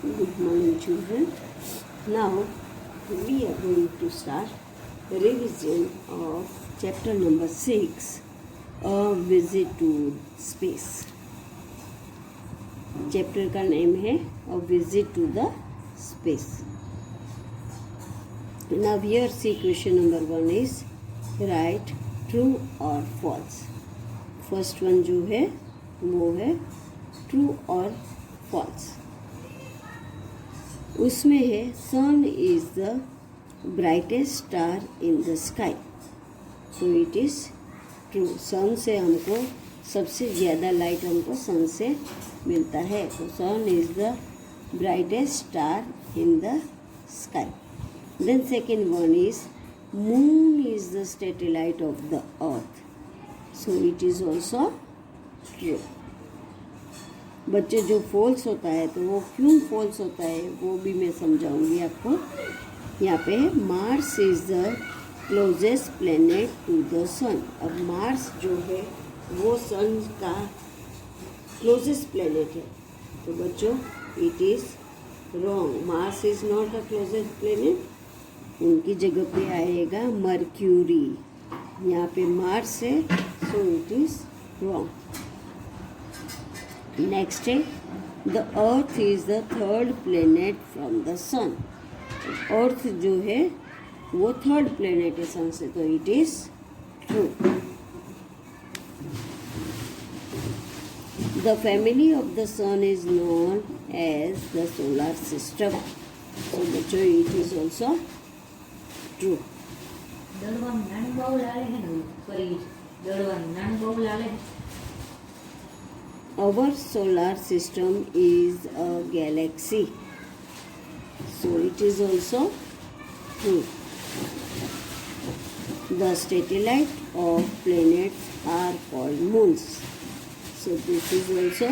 Good morning, children. Now we are going to start revision of chapter number 6, A Visit to Space. Chapter का name है A Visit to the Space. Now here see question number 1 is write true or false. First one जो है वो है true और false. उसमें है sun is the brightest star in the sky. So it is true. Sun से हमको सबसे ज़्यादा लाइट हमको सन से मिलता है. तो sun is the brightest star in the sky. Then second one is moon is the satellite of the earth. So it is also true. बच्चे जो फॉल्स होता है तो वो क्यों फॉल्स होता है वो भी मैं समझाऊंगी आपको. यहाँ पे Mars is the closest planet to the sun. अब मार्स जो है वो सन का क्लोजेस्ट प्लेनेट है. तो बच्चों it is wrong. Mars is not a closest planet. उनकी जगह पे आएगा मर्क्यूरी. यहाँ पे मार्स है so it is wrong. Next है the earth is the third planet from the sun. Earth जो है वो थर्ड प्लेनेट है सन से. तो it is true. The family of the sun is known as the solar system. तो बच्चों it is also true. Our solar system is a galaxy. So it is also true. The satellite of planets are called moons. So this is also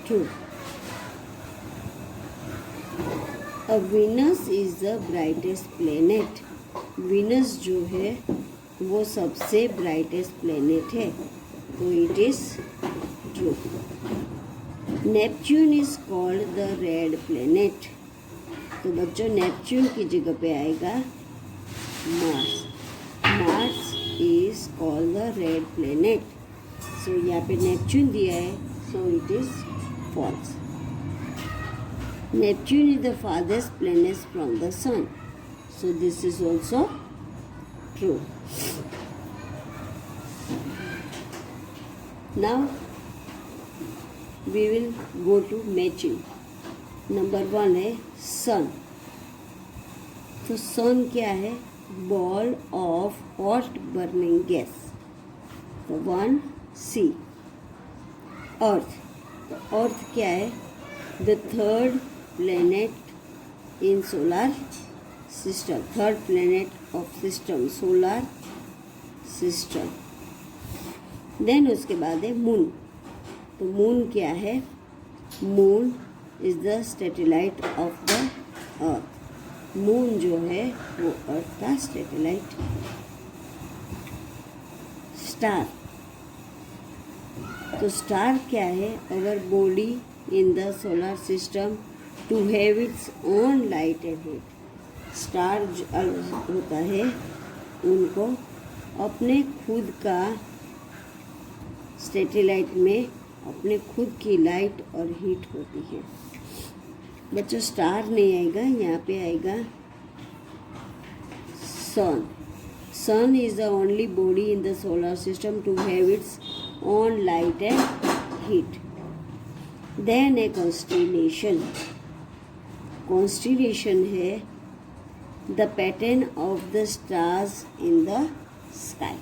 true. A Venus is the brightest planet. Venus जो है वो सबसे brightest planet है. तो it is true. Neptune is called the red planet. तो बच्चों Neptune की जगह पे आएगा Mars. Mars is called the red planet. So यहाँ पे नेपच्यून दिया है so it is false. Neptune is the farthest planet from the sun. So this is also true. Now we will go to matching. Number 1 है sun. तो sun क्या है? Ball of hot burning gas. तो 1 C. Earth. तो earth क्या है? The third planet in solar system. Third planet of system solar system. Then उसके बाद है मून. तो मून क्या है? Moon is the satellite of the earth. Moon जो है वो अर्थ का सैटेलाइट. स्टार. तो स्टार क्या है? Our body in the solar system to have its own light and heat. Star होता है उनको अपने खुद का सैटेलाइट में अपने खुद की लाइट और हीट होती है. बच्चों स्टार नहीं आएगा, यहाँ पे आएगा sun. Sun is the only body in the solar system to have its own light and heat. Then a constellation. Constellation है the pattern of the stars in the sky.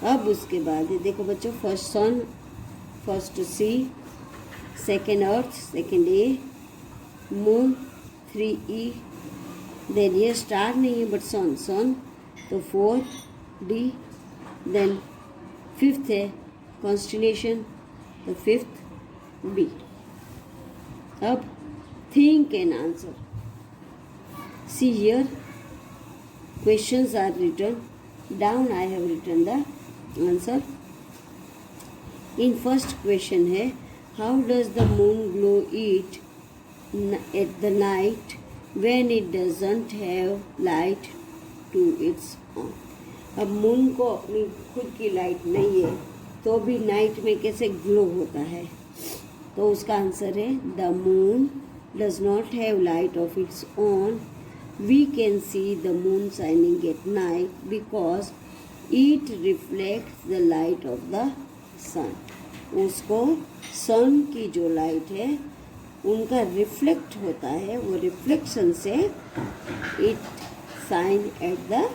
अब उसके बाद देखो बच्चों first sun, first C, second earth, second A, moon, 3 E. Then ये star नहीं है but sun. Sun तो 4 डी. देन फिफ्थ है कॉन्स्टिलेशन तो फिफ्थ बी. अब think and answer. See here questions are written down. I have written the answer. In first question है How does the moon glow it at the night when it doesn't have light to its own? अब moon को अपनी खुद की light नहीं है तो भी नाइट में कैसे ग्लो होता है? तो उसका आंसर है the moon does not have light of its own. We can see the moon shining at night because it reflects the light of the sun. उसको सन की जो लाइट है उनका रिफ्लेक्ट होता है, वो रिफ्लेक्शन से it shine at the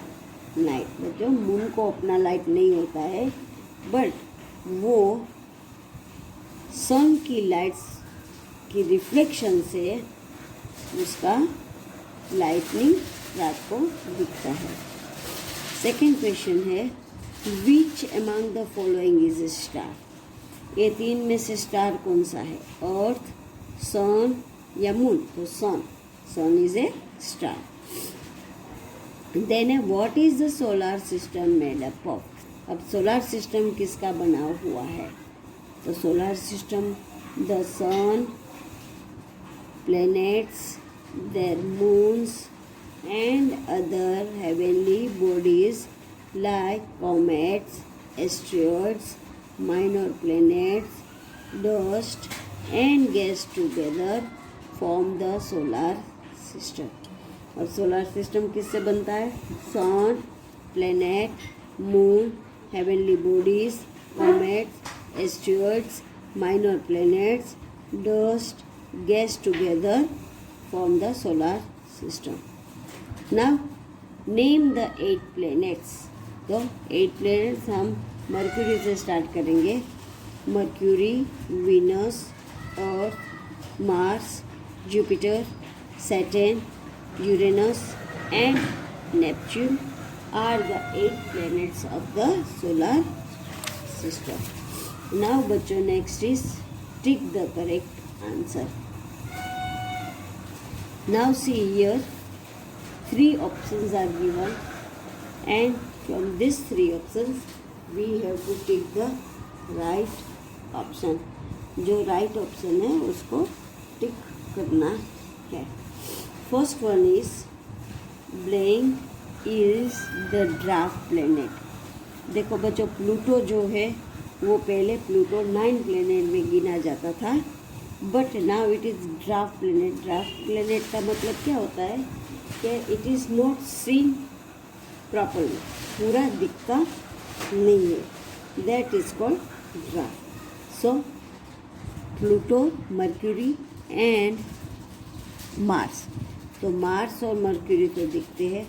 night. बच्चों मून को अपना लाइट नहीं होता है बट वो सन की लाइट्स की रिफ्लेक्शन से उसका लाइटनिंग रात को दिखता है. सेकंड क्वेश्चन है which among the following is a star. ये तीन में से स्टार कौन सा है? अर्थ, सन या मून? तो sun is a star. Then what is the solar system made up of. अब सोलर सिस्टम किसका बना हुआ है? तो solar system the sun, planets, their moons and other heavenly bodies like comets, asteroids, minor planets, dust and gas together form the solar system. और solar system किससे बनता है? Sun, planet, moon, heavenly bodies, comets, asteroids, minor planets, dust, gas together form the solar system. Now name the 8 planets. तो 8 planets हम mercury से start करेंगे. Mercury, Venus, earth, Mars, Jupiter, Saturn, Uranus and Neptune are the 8 planets of the solar system. Now बच्चों next is tick the correct answer. Now see here 3 options are given and from these 3 options we have to tick the right option. जो right option है उसको tick करना है. First one is blank is the dwarf planet. देखो बच्चों Pluto जो है वो पहले प्लूटो 9 प्लेनेट में गिना जाता था but now it is dwarf planet. Dwarf planet का मतलब क्या होता है कि it is not seen properly, पूरा दिखता नहीं है. That is called dwarf. So Pluto, Mercury and Mars. तो मार्स और मर्क्यूरी तो दिखते हैं,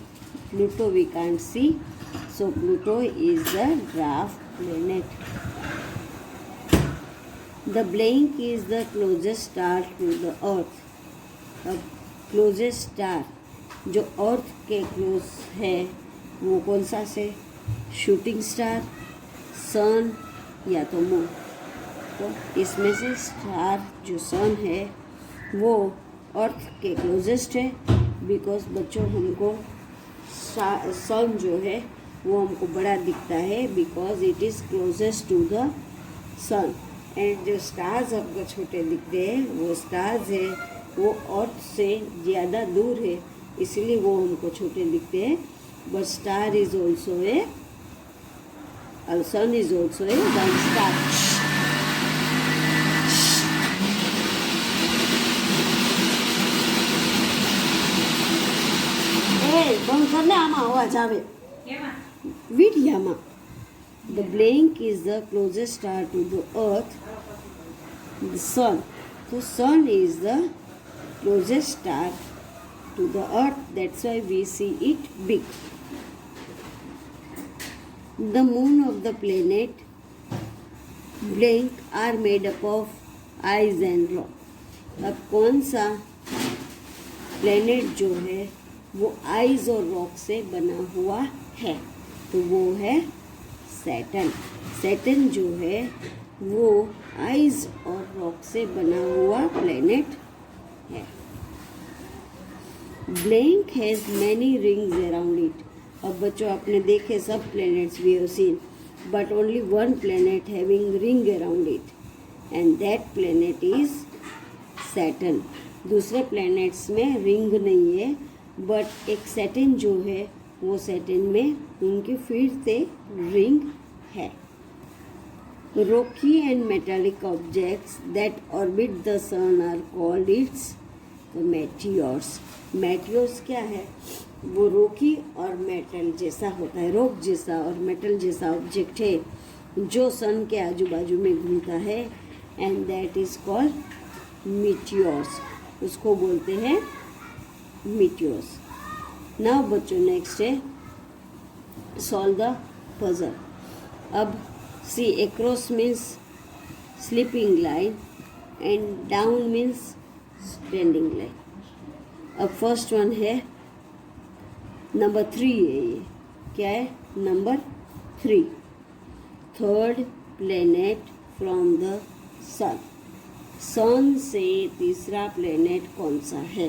Pluto we can't see, so Pluto is the dwarf planet. The blank is the closest star to the earth. अब क्लोजेस्ट स्टार जो अर्थ के close है वो कौन सा से? शूटिंग स्टार, सन या तो मून. तो इसमें से स्टार जो सन है वो अर्थ के क्लोजेस्ट है बिकॉज बच्चों हमको सन जो है वो हमको बड़ा दिखता है because it is closest to the sun. And जो स्टार्स हमको छोटे दिखते हैं वो स्टार्स है वो अर्थ से ज़्यादा दूर है इसलिए वो हमको छोटे दिखते हैं. But star is also a sun is also a one star. બંધ કરને આમાં અવાજ આવે વિડિયામાં. The blank is the closest star to the earth, the sun. So sun is the closest star to the earth, that's why we see it big. The moon of the planet blank are made up of ice and rock. अब कौन सा planet जो है वो ice और rock से बना हुआ है? तो वो है सैटर्न. सैटर्न जो है वो आइस और रॉक से बना हुआ प्लेनेट है. Blank has many rings around it. अब बच्चों आपने देखे सब planets we have seen but only one planet having ring around it. And that planet is Saturn. दूसरे प्लैनेट्स में रिंग नहीं है, बट एक सैटर्न जो है वो सैटर्न में उनकी फिर से रिंग है। Rocky and metallic objects that orbit the sun are called its meteors. Meteors क्या है? वो रॉकी और मेटल जैसा होता है, रॉक जैसा और मेटल जैसा ऑब्जेक्ट है जो सन के आजू बाजू में घूमता है, and that is called meteors. उसको बोलते हैं मीटियोर्स। नाउ बच्चों नेक्स्ट है सॉल्व द पजल। अब see across means sleeping line and down means standing line. अब फर्स्ट वन है नंबर 3 है, ये क्या है? Number 3, third planet from the sun. Sun से तीसरा प्लेनेट कौन सा है?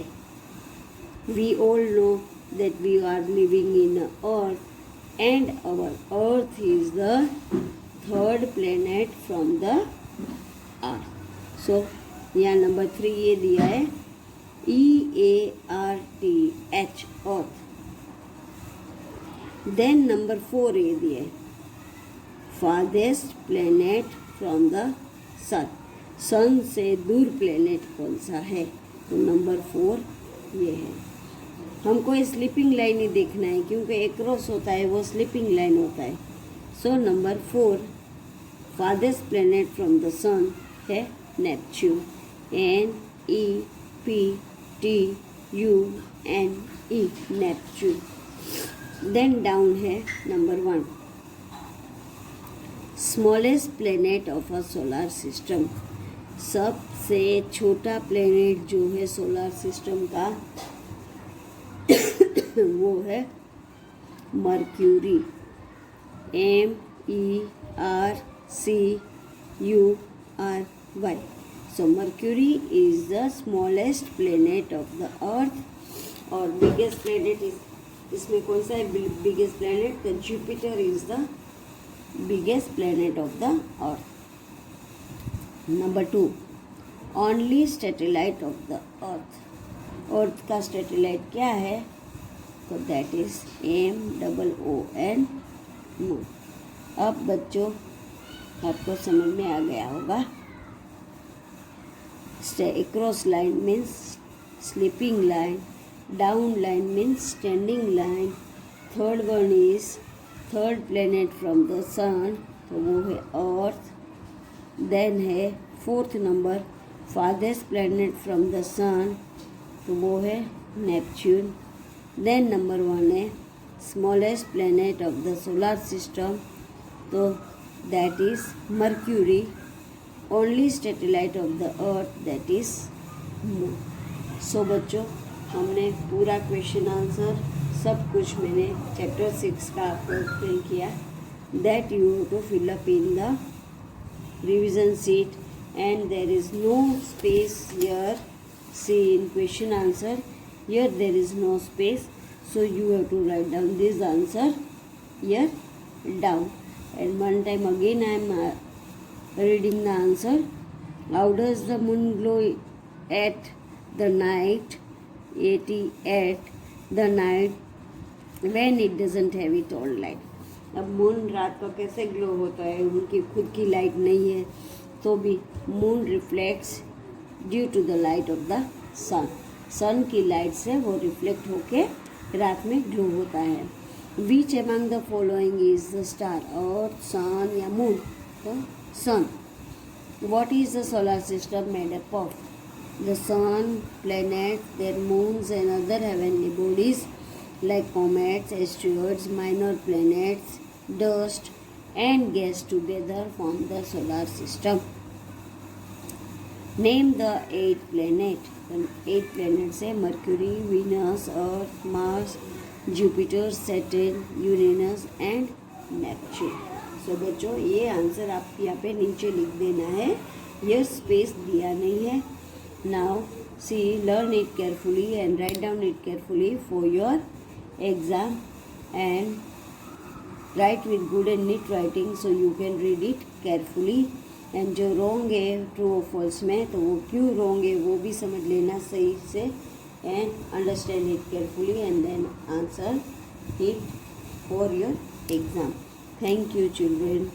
We all know that we are living in earth and our earth is the third planet from the earth. So यहाँ नंबर 3 ये दिया है EARTH earth. Then नंबर 4 ये दिया है farthest planet from the sun. सन से दूर प्लेनेट कौन सा है? तो नंबर 4 ये है। हमको स्लीपिंग लाइन ही देखना है क्योंकि एक्रॉस होता है वो स्लीपिंग लाइन होता है। So number 4 फादर्स्ट planet from the सन है Neptune, NEPTUNE, Neptune. Then down है number 1 smallest planet of a solar system. सबसे छोटा प्लेनेट जो है सोलर सिस्टम का वो है Mercury, MERCURY। So Mercury is the smallest planet of the earth. और बिगेस्ट प्लेनेट इज, इसमें कौन सा है biggest planet? The Jupiter is the biggest planet of the earth. Number 2 only satellite of the earth. Earth का satellite क्या है? तो that is MOON, moon. अब बच्चों आपको समझ में आ गया होगा। Across line means sleeping line, down line means standing line. Third one is third planet from the sun, तो वो है अर्थ। देन है fourth number farthest planet from the sun, तो वो है नेपच्यून। देन नंबर 1 है smallest planet of the solar system, तो that is Mercury. Only satellite of the earth that is moon. सो बच्चों हमने पूरा क्वेश्चन आंसर सब कुछ मैंने चैप्टर 6 का आपको एक्सप्लेन किया। That you have to fill up in the revision sheet and there is no space here. See in question answer here there is no space, so you have to write down this answer here down. And one time again I am reading the answer. How does the moon glow at the night? At the night when it doesn't have its own light. अब moon रात को कैसे glow होता है? उनकी खुद की light नहीं है तो भी moon reflects due to the light of the sun. Sun की लाइट से वो रिफ्लेक्ट होके रात में ग्लो होता है। Which among the following is the star? Earth, sun या मून? तो sun. What is the solar system made up of? The sun, planet, their moons and other heavenly bodies like comets, asteroids, minor planets, dust and gas together form the solar system. Name the 8 planet. 8 planets है Mercury, Venus, earth, Mars, Jupiter, Saturn, Uranus and Neptune. So बच्चों ये answer आप यहाँ पे नीचे लिख देना है, ये स्पेस दिया नहीं है। Now see learn it carefully and write down it carefully for your exam and write with good and neat writing so you can read it carefully and जो रॉन्ग है ट्रू और फॉल्स में, तो वो क्यों रॉन्ग है वो भी समझ लेना सही से, and understand it carefully and then answer it for your exam. Thank you children.